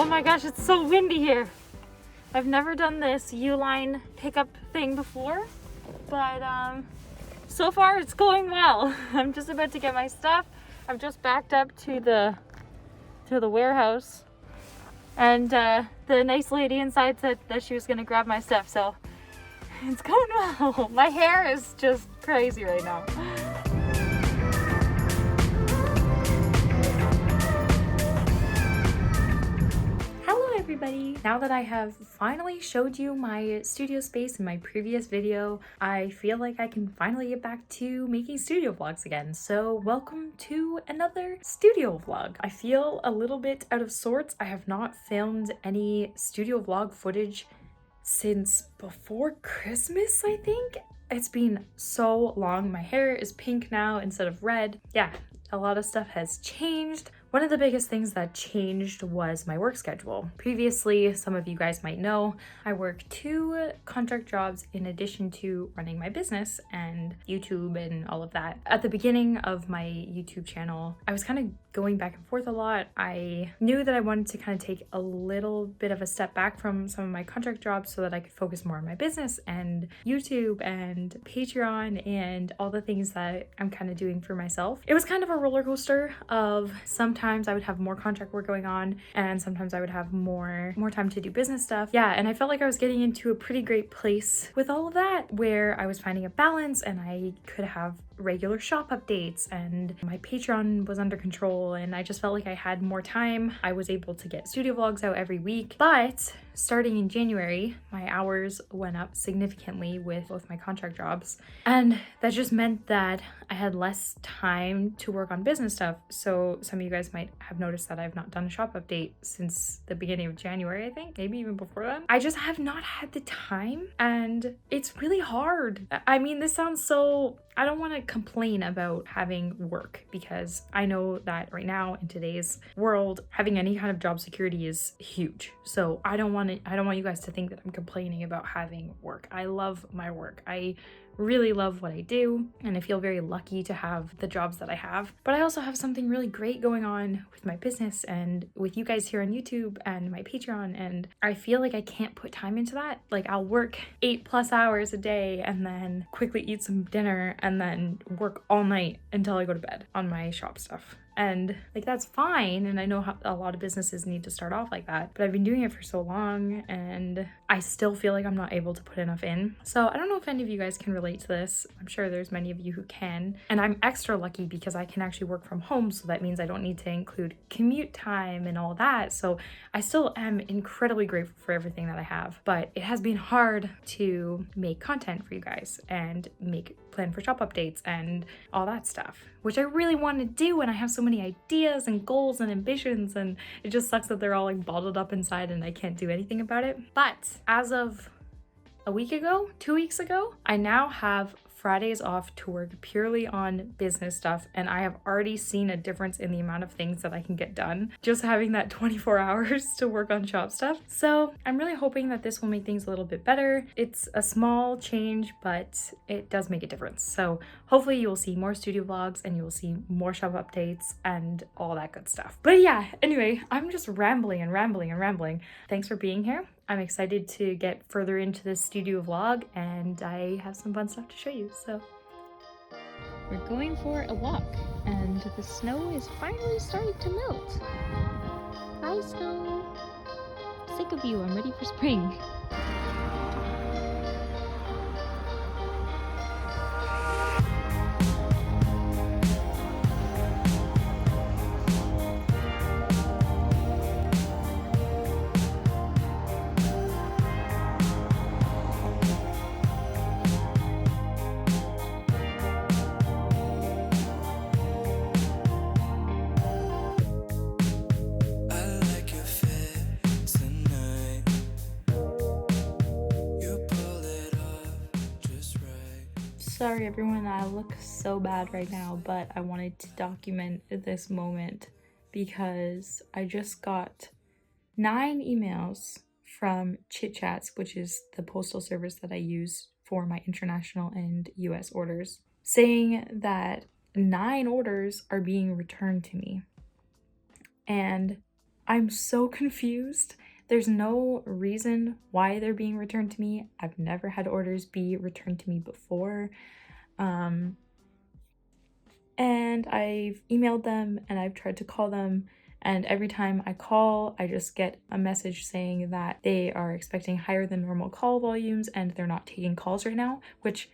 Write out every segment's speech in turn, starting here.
my gosh, it's so windy here. I've never done this Uline pickup thing before, but so far it's going well. I'm just about to get my stuff. I've just backed up to the warehouse, and the nice lady inside said that she was gonna grab my stuff, so it's going well. My hair is just crazy right now. Everybody. Now that I have finally showed you my studio space in my previous video, I feel like I can finally get back to making studio vlogs again. So welcome to another studio vlog. I feel a little bit out of sorts. I have not filmed any studio vlog footage since before Christmas, I think. It's been so long. My hair is pink now instead of red. Yeah, a lot of stuff has changed. One of the biggest things that changed was my work schedule. Previously, some of you guys might know, I work 2 contract jobs in addition to running my business and YouTube and all of that. At the beginning of my YouTube channel, I was kind of going back and forth a lot. I knew that I wanted to kind of take a little bit of a step back from some of my contract jobs so that I could focus more on my business and YouTube and Patreon and all the things that I'm kind of doing for myself. It was kind of a roller coaster of sometimes I would have more contract work going on and sometimes I would have more time to do business stuff. Yeah, and I felt like I was getting into a pretty great place with all of that, where I was finding a balance and I could have regular shop updates and my Patreon was under control and I just felt like I had more time. I was able to get studio vlogs out every week, but starting in January, my hours went up significantly with both my contract jobs, and that just meant that I had less time to work on business stuff. So some of you guys might have noticed that I've not done a shop update since the beginning of January, I think, maybe even before then. I just have not had the time and it's really hard. I mean, this sounds so, I don't want to complain about having work because I know that right now in today's world, having any kind of job security is huge. So I don't want you guys to think that I'm complaining about having work. I love my work. I really love what I do and I feel very lucky to have the jobs that I have, but I also have something really great going on with my business and with you guys here on YouTube and my Patreon, and I feel like I can't put time into that. Like, I'll work 8+ hours a day and then quickly eat some dinner and then work all night until I go to bed on my shop stuff. And like, that's fine, and I know how a lot of businesses need to start off like that, but I've been doing it for so long and I still feel like I'm not able to put enough in. So I don't know if any of you guys can relate to this. I'm sure there's many of you who can, and I'm extra lucky because I can actually work from home, so that means I don't need to include commute time and all that. So I still am incredibly grateful for everything that I have, but it has been hard to make content for you guys and plan for shop updates and all that stuff, which I really want to do, and I have so many ideas and goals and ambitions, and it just sucks that they're all like bottled up inside and I can't do anything about it. But as of a week ago, 2 weeks ago, I now have Fridays off to work purely on business stuff, and I have already seen a difference in the amount of things that I can get done just having that 24 hours to work on shop stuff. So I'm really hoping that this will make things a little bit better. It's a small change, but it does make a difference. So hopefully you will see more studio vlogs and you will see more shop updates and all that good stuff. But yeah, anyway, I'm just rambling and rambling and rambling. Thanks for being here. I'm excited to get further into this studio vlog and I have some fun stuff to show you, so. We're going for a walk and the snow is finally starting to melt. Hi, snow. Sick of you, I'm ready for spring. Sorry everyone, I look so bad right now, but I wanted to document this moment because I just got 9 emails from Chit Chats, which is the postal service that I use for my international and US orders, saying that 9 orders are being returned to me. And I'm so confused. There's no reason why they're being returned to me. I've never had orders be returned to me before. And I've emailed them and I've tried to call them, and every time I call, I just get a message saying that they are expecting higher than normal call volumes and they're not taking calls right now, which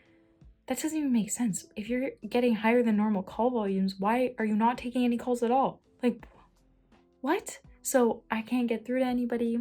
that doesn't even make sense. If you're getting higher than normal call volumes, why are you not taking any calls at all? Like, what? So I can't get through to anybody.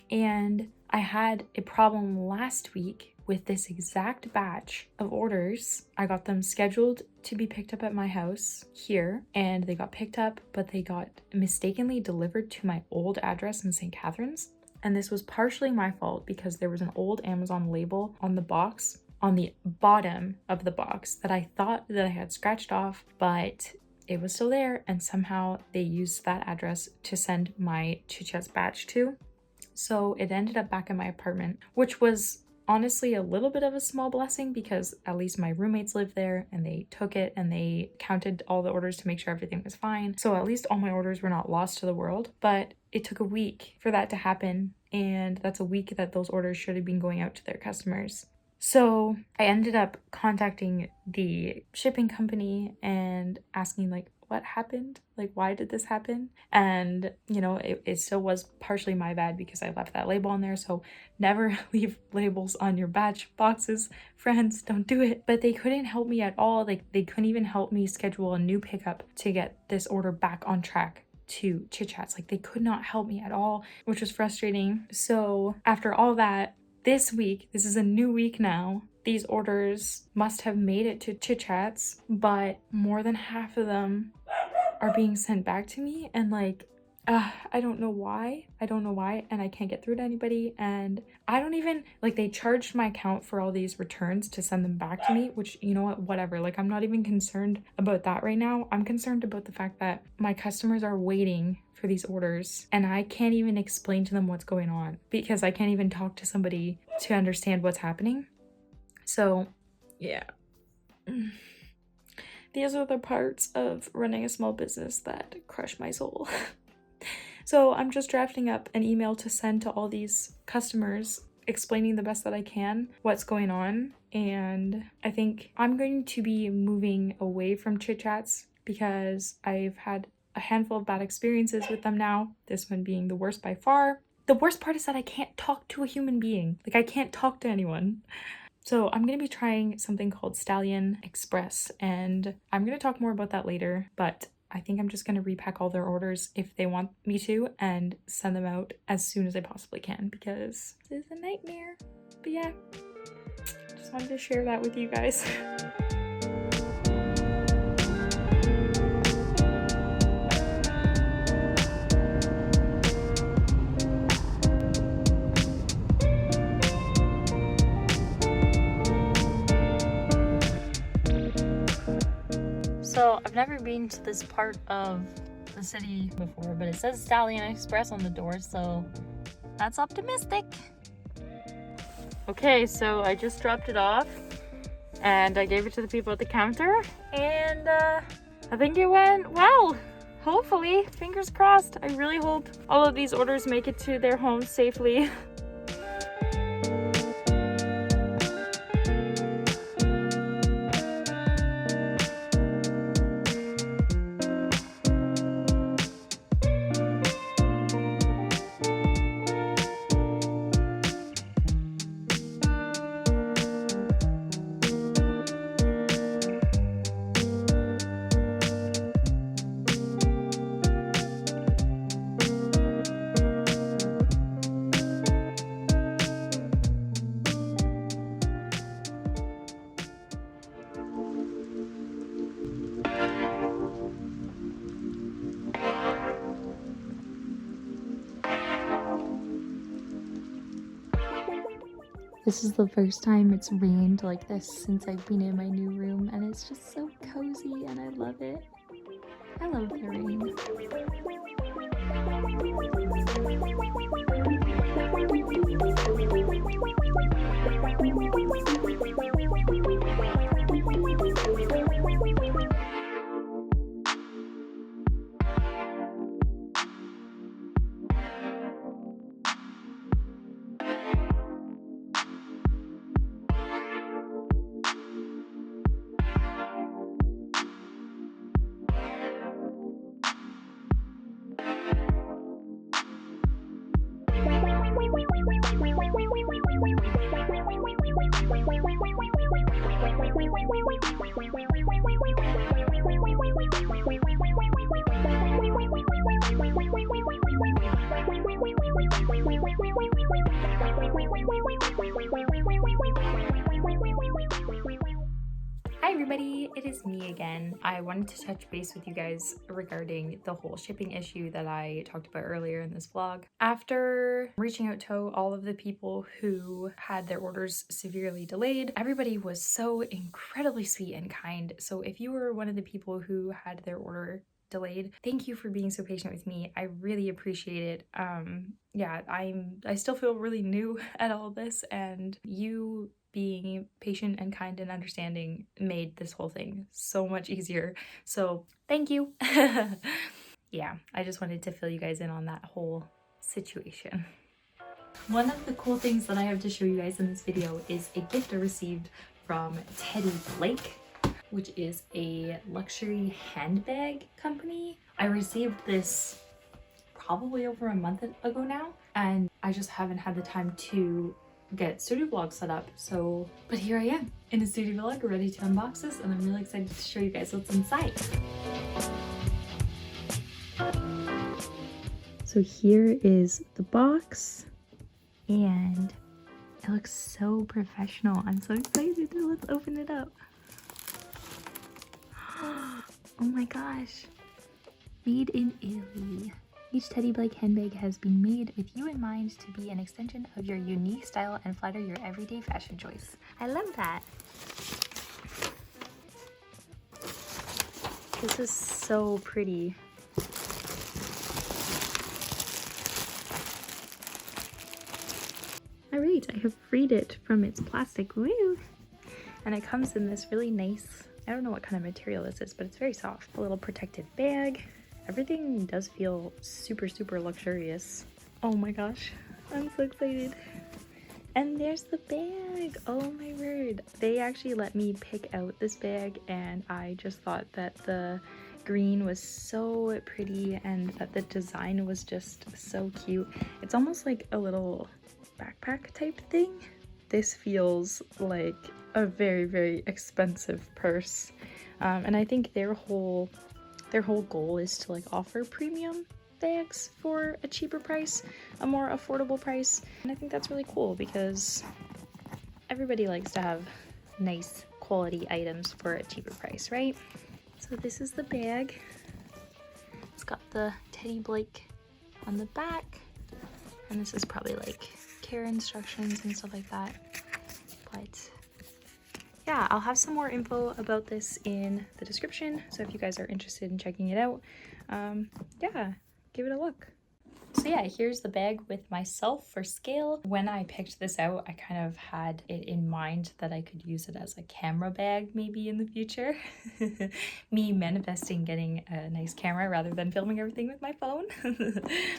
And I had a problem last week with this exact batch of orders. I got them scheduled to be picked up at my house here, and they got picked up, but they got mistakenly delivered to my old address in St. Catharines. And this was partially my fault because there was an old Amazon label on the box, on the bottom of the box, that I thought that I had scratched off, but it was still there, and somehow they used that address to send my Chit Chats batch to. So it ended up back in my apartment, which was honestly a little bit of a small blessing because at least my roommates lived there and they took it and they counted all the orders to make sure everything was fine. So at least all my orders were not lost to the world. But it took a week for that to happen, and that's a week that those orders should have been going out to their customers. So I ended up contacting the shipping company and asking, like, what happened? Like, why did this happen? And, you know, it still was partially my bad because I left that label on there. So never leave labels on your batch boxes, friends, don't do it. But they couldn't help me at all. Like, they couldn't even help me schedule a new pickup to get this order back on track to Chit Chats. Like, they could not help me at all, which was frustrating. So after all that, this week, this is a new week now, these orders must have made it to Chit Chats, but more than half of them are being sent back to me, and like, I don't know why, and I can't get through to anybody, and I don't even, like, they charged my account for all these returns to send them back to me, which, you know what, whatever, like, I'm not even concerned about that right now. I'm concerned about the fact that my customers are waiting for these orders and I can't even explain to them what's going on because I can't even talk to somebody to understand what's happening. So yeah, these are the parts of running a small business that crush my soul. So I'm just drafting up an email to send to all these customers, explaining the best that I can what's going on. And I think I'm going to be moving away from Chit Chats because I've had a handful of bad experiences with them now, this one being the worst by far. The worst part is that I can't talk to a human being. Like, I can't talk to anyone. So I'm going to be trying something called Stallion Express, and I'm going to talk more about that later, but I think I'm just going to repack all their orders if they want me to and send them out as soon as I possibly can because this is a nightmare. But yeah, just wanted to share that with you guys. So I've never been to this part of the city before, but it says Stallion Express on the door, so that's optimistic. Okay, so I just dropped it off and I gave it to the people at the counter, and I think it went well. Hopefully, fingers crossed. I really hope all of these orders make it to their homes safely. This is the first time it's rained like this since I've been in my new room, and it's just so cozy and I love it. I love the rain. Hi everybody, it is me again. I wanted to touch base with you guys regarding the whole shipping issue that I talked about earlier in this vlog. After reaching out to all of the people who had their orders severely delayed, everybody was so incredibly sweet and kind. So if you were one of the people who had their order delayed, thank you for being so patient with me. I really appreciate it. Yeah, I still feel really new at all this, and you being patient and kind and understanding made this whole thing so much easier. So thank you. Yeah, I just wanted to fill you guys in on that whole situation. One of the cool things that I have to show you guys in this video is a gift I received from Teddy Blake, which is a luxury handbag company. I received this probably over a month ago now, and I just haven't had the time to get studio vlog set up. But here I am in a studio vlog ready to unbox this, and I'm really excited to show you guys what's inside. So here is the box, and it looks so professional. I'm so excited. Let's open it up. Oh my gosh. Made in Italy. Each Teddy Blake handbag has been made with you in mind to be an extension of your unique style and flatter your everyday fashion choice. I love that. This is so pretty. Alright, I have freed it from its plastic. Woo! And it comes in this really nice, I don't know what kind of material this is, but it's very soft. A little protected bag. Everything does feel super, super luxurious. Oh my gosh, I'm so excited. And there's the bag. Oh my word. They actually let me pick out this bag, and I just thought that the green was so pretty and that the design was just so cute. It's almost like a little backpack type thing. This feels like a very, very expensive purse. And I think their whole goal is to like offer premium bags for a cheaper price, a more affordable price. And I think that's really cool because everybody likes to have nice quality items for a cheaper price, right? So this is the bag. It's got the Teddy Blake on the back, and this is probably like care instructions and stuff like that. But yeah, I'll have some more info about this in the description, so if you guys are interested in checking it out, yeah, give it a look. So yeah, here's the bag with myself for scale. When I picked this out, I kind of had it in mind that I could use it as a camera bag maybe in the future. Me manifesting getting a nice camera rather than filming everything with my phone.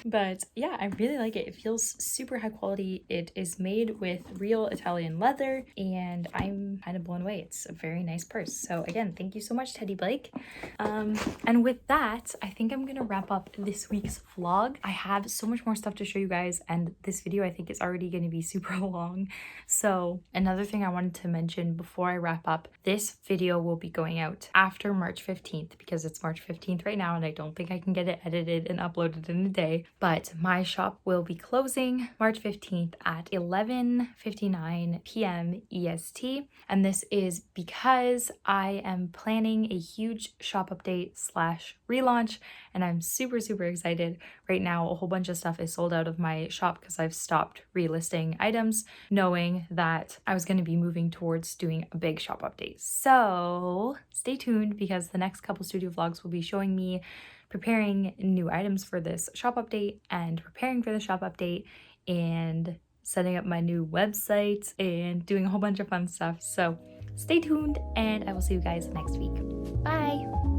But yeah, I really like it. It feels super high quality. It is made with real Italian leather, and I'm kind of blown away. It's a very nice purse. So again, thank you so much, Teddy Blake. And with that, I think I'm gonna wrap up this week's vlog. I have so much more stuff to show you guys, and this video I think is already going to be super long. So another thing I wanted to mention before I wrap up, this video will be going out after March 15th because it's March 15th right now, and I don't think I can get it edited and uploaded in a day. But my shop will be closing March 15th at 11:59 p.m. EST, and this is because I am planning a huge shop update slash relaunch, and I'm super excited. Right now a whole bunch of stuff is sold out of my shop because I've stopped relisting items, knowing that I was going to be moving towards doing a big shop update. So stay tuned because the next couple studio vlogs will be showing me preparing new items for this shop update and preparing for the shop update and setting up my new website and doing a whole bunch of fun stuff. So stay tuned, and I will see you guys next week. Bye!